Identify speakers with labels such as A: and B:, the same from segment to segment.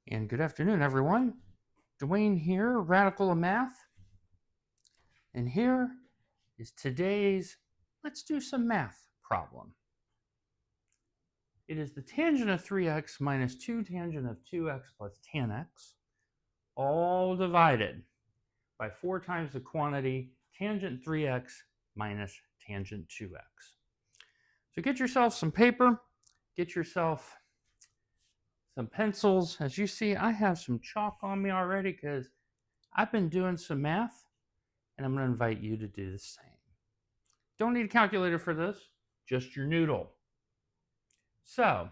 A: And good afternoon, everyone. Dwayne here, Radical of Math. And here is today's Let's Do Some Math problem. It is the tangent of 3x minus 2 tangent of 2x plus tan x, all divided by 4 times the quantity tangent 3x minus tangent 2x. So get yourself some paper, get yourself some pencils. As you see, I have some chalk on me already because I've been doing some math, and I'm going to invite you to do the same. Don't need a calculator for this, just your noodle. So,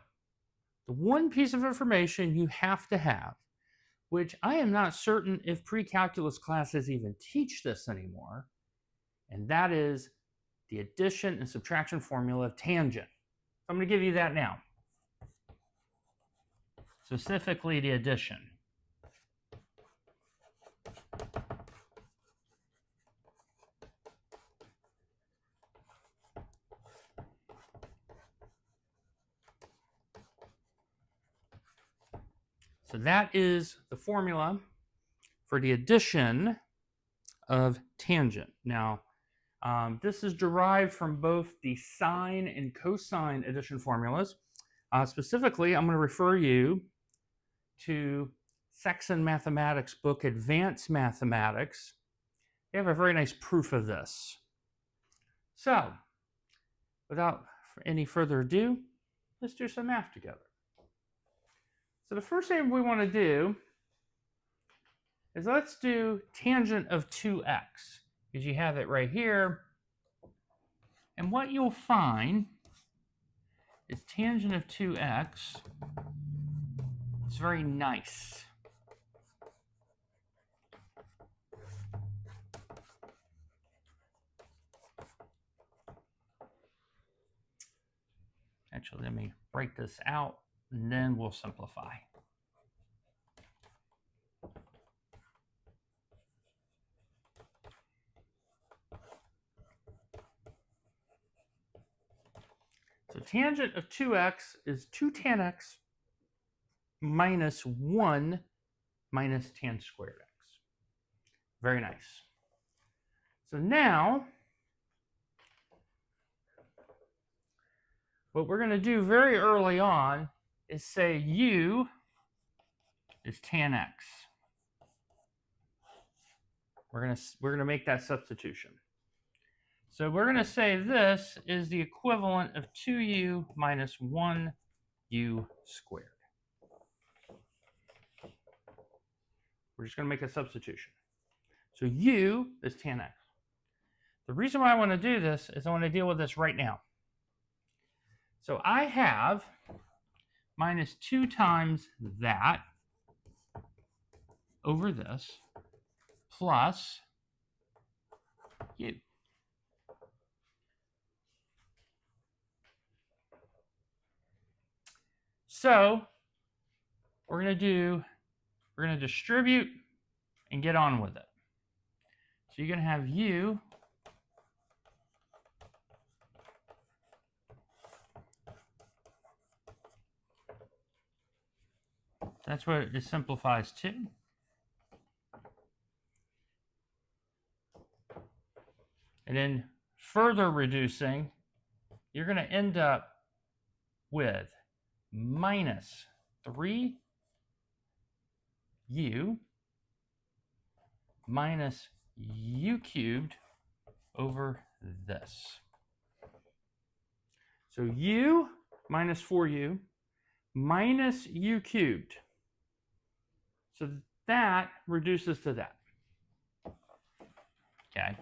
A: the one piece of information you have to have, which I am not certain if pre-calculus classes even teach this anymore, and that is the addition and subtraction formula of tangent. So I'm going to give you that now. Specifically, the addition. So that is the formula for the addition of tangent. Now, this is derived from both the sine and cosine addition formulas. Specifically, I'm going to refer you to Saxon Mathematics book, Advanced Mathematics. They have a very nice proof of this. So, without any further ado, let's do some math together. So the first thing we want to do is let's do tangent of 2x, because you have it right here. And what you'll find is tangent of 2x is very nice. Actually, let me break this out, and then we'll simplify. So tangent of 2x is 2 tan x minus 1 minus tan squared x. Very nice. So now, what we're going to do very early on is say u is tan x. We're going to make that substitution. So we're going to say this is the equivalent of 2u minus 1u squared. We're just going to make a substitution. So u is tan x. The reason why I want to do this is I want to deal with this right now. So I have minus 2 times that over this plus u. So we're going to distribute and get on with it. So you're going to have u that's what it simplifies to. And then further reducing, you're going to end up with minus 3u minus u cubed over this. So u minus 4u minus u cubed. So that reduces to that. Okay.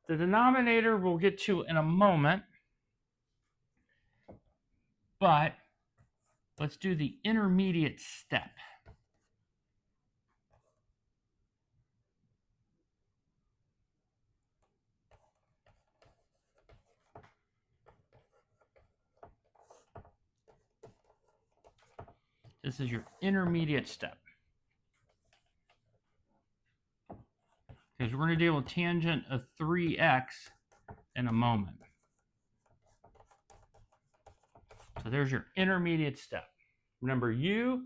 A: The denominator we'll get to in a moment, but let's do the intermediate step. This is your intermediate step. Because we're going to deal with tangent of 3x in a moment. So there's your intermediate step. Remember, u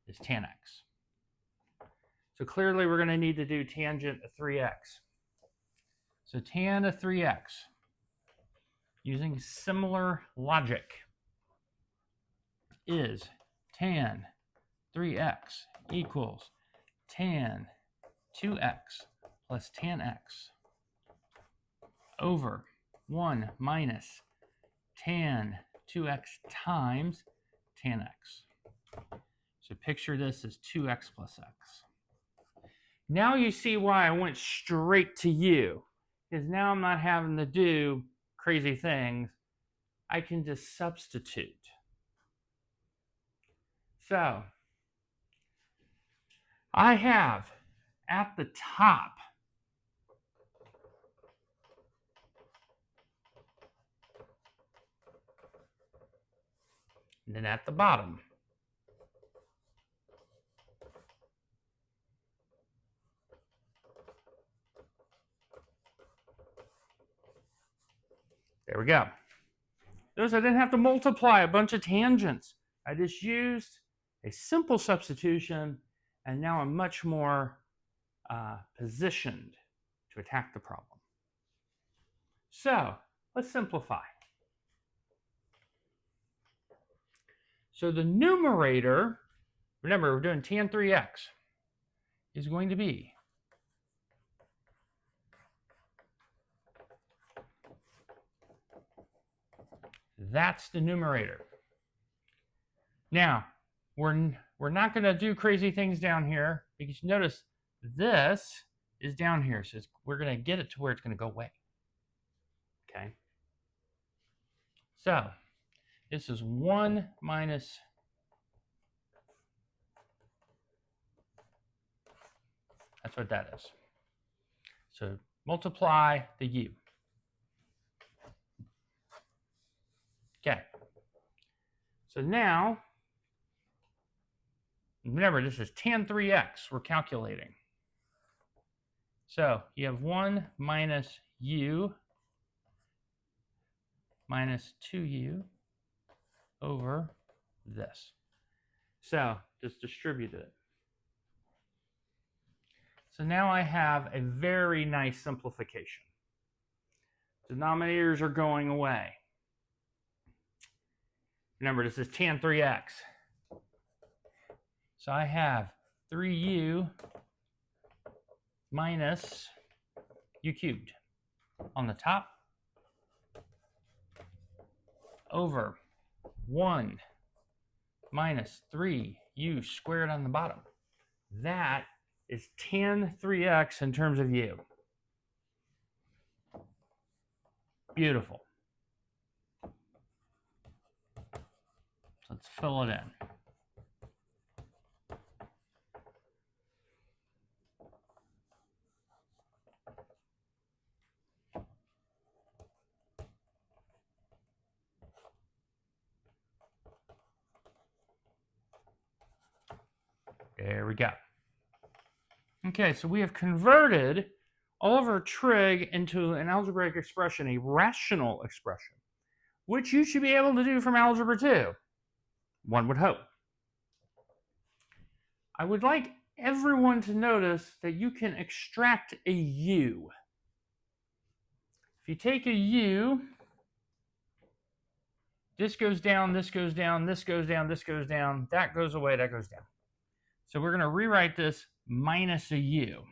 A: is tan x. So clearly we're going to need to do tangent of 3x. So tan of 3x, using similar logic, is tan 3x equals tan 2x plus tan x over 1 minus tan 2x times tan x. So picture this as 2x plus x. Now you see why I went straight to u, because now I'm not having to do crazy things. I can just substitute. So I have at the top and then at the bottom. There we go. Notice I didn't have to multiply a bunch of tangents. I just used a simple substitution, and now I'm much more positioned to attack the problem. So let's simplify. So the numerator, remember we're doing tan 3x, is going to be that's the numerator. Now, we're not going to do crazy things down here, because notice this is down here. So we're going to get it to where it's going to go away. Okay? So this is 1 minus that's what that is. So multiply the u. Okay. So now, remember, this is tan 3x we're calculating. So you have 1 minus u minus 2u over this. So just distribute it. So now I have a very nice simplification. Denominators are going away. Remember, this is tan 3x. So I have 3u minus u cubed on the top over 1 minus 3u squared on the bottom. That is tan 3x in terms of u. Beautiful. Let's fill it in. There we go. Okay, so we have converted all of our trig into an algebraic expression, a rational expression, which you should be able to do from Algebra 2. One would hope. I would like everyone to notice that you can extract a u. If you take a u, this goes down, this goes down, this goes down, this goes down, that goes away, that goes down. So we're going to rewrite this minus a u.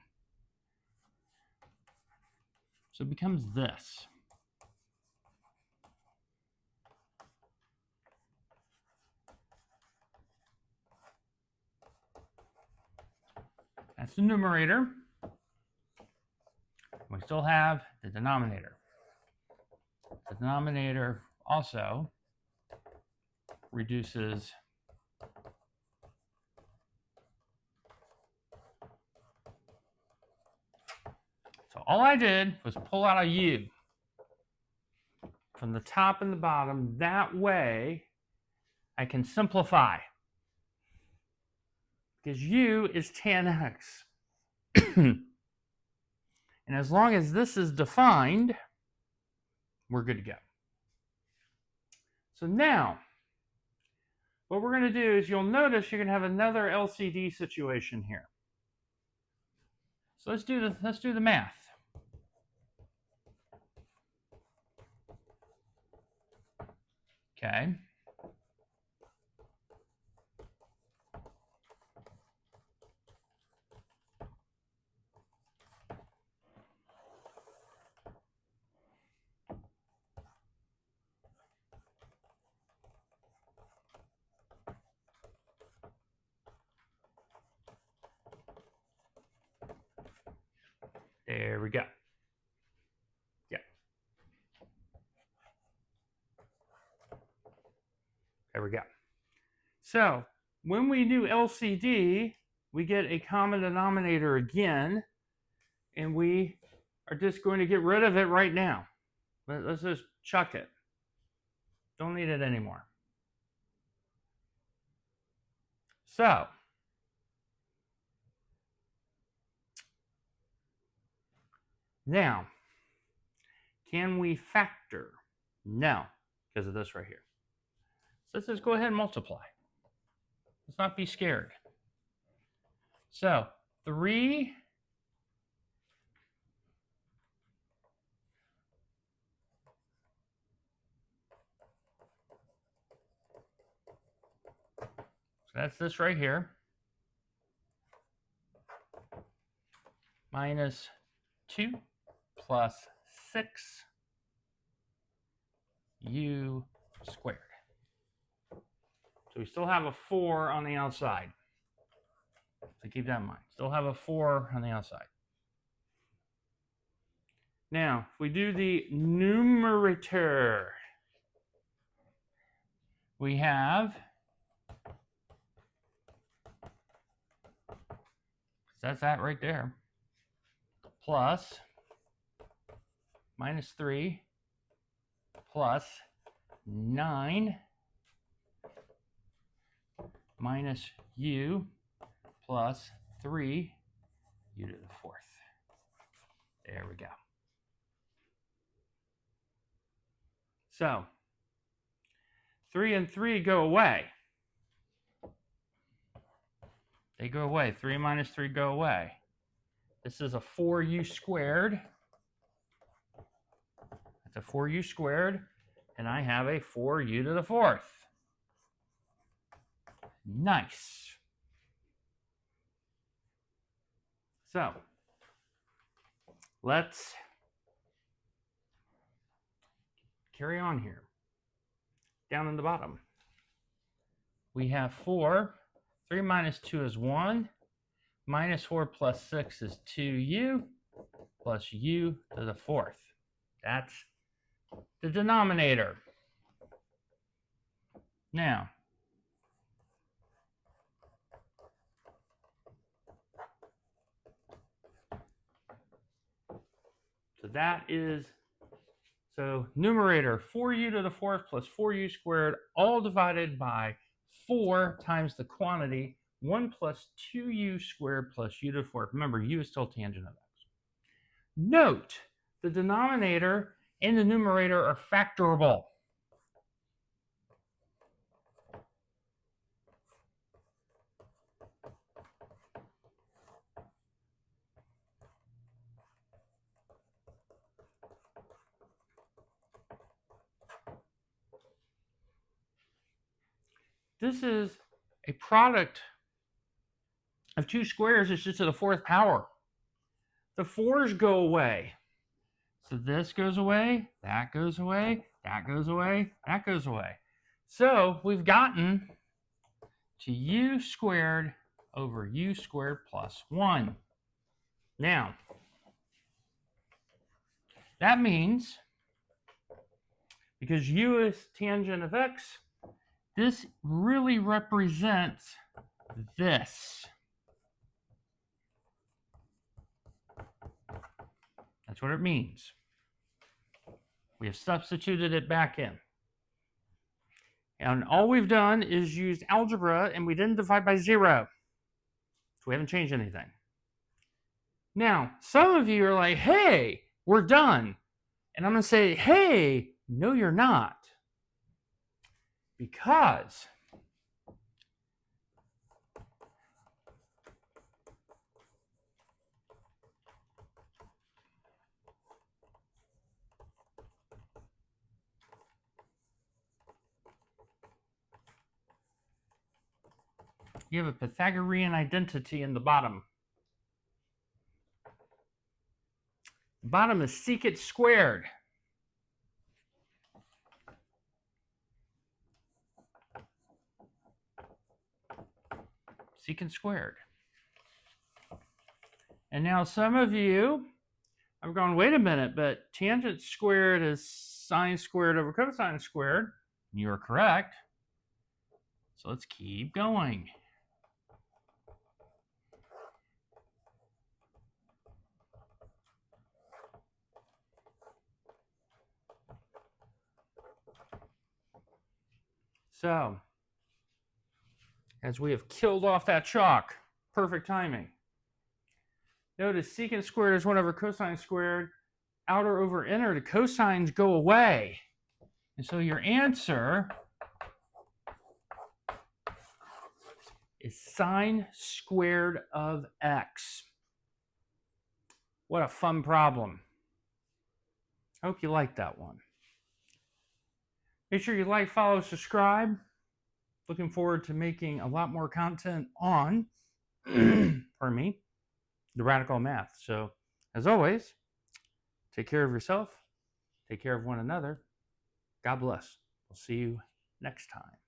A: So it becomes this. That's the numerator. We still have the denominator. The denominator also reduces so all I did was pull out a u from the top and the bottom. That way I can simplify, because u is tan x. And as long as this is defined, we're good to go. So now, what we're going to do is you'll notice you're going to have another LCD situation here. So let's do the math. Okay. There we go. Yeah. There we go. So when we do LCD, we get a common denominator again, and we are just going to get rid of it right now. Let's just chuck it. Don't need it anymore. So now, can we factor? No, because of this right here. So let's just go ahead and multiply. Let's not be scared. So 3 so that's this right here, minus 2 plus 6 u squared. So we still have a 4 on the outside. So keep that in mind. Still have a 4 on the outside. Now, if we do the numerator, we have, that's that right there, plus minus 3 plus 9 minus u plus 3 u to the 4th. There we go. So 3 and 3 go away. They go away. 3 minus 3 go away. This is a 4u squared. That's a 4u squared, and I have a 4u to the 4th. Nice. So let's carry on here. Down in the bottom, we have 4. 3 minus 2 is 1. Minus 4 plus 6 is 2u plus u to the 4th. That's the denominator. Now, so that is, so numerator 4u to the 4th plus 4u squared, all divided by 4 times the quantity, 1 plus 2u squared plus u to the 4th. Remember, u is still tangent of x. Note, the denominator and the numerator are factorable. This is a product of 2 squares. It's just to the 4th power. The 4's go away. So this goes away, that goes away, that goes away, that goes away. So we've gotten to u squared over u squared plus 1. Now, that means, because u is tangent of x, this really represents this. That's what it means. We have substituted it back in. And all we've done is used algebra, and we didn't divide by 0. So we haven't changed anything. Now, some of you are like, hey, we're done. And I'm going to say, hey, no, you're not. Because You have a Pythagorean identity in the bottom. The bottom is secant squared. Secant squared. And now some of you are going, wait a minute, but tangent squared is sine squared over cosine squared. You're correct. So let's keep going. So, as we have killed off that chalk, perfect timing. Notice secant squared is 1 over cosine squared. Outer over inner, the cosines go away. And so your answer is sine squared of x. What a fun problem. I hope you liked that one. Make sure you like, follow, subscribe. Looking forward to making a lot more content on, pardon me, the radical math. So, as always, take care of yourself, take care of one another. God bless. We'll see you next time.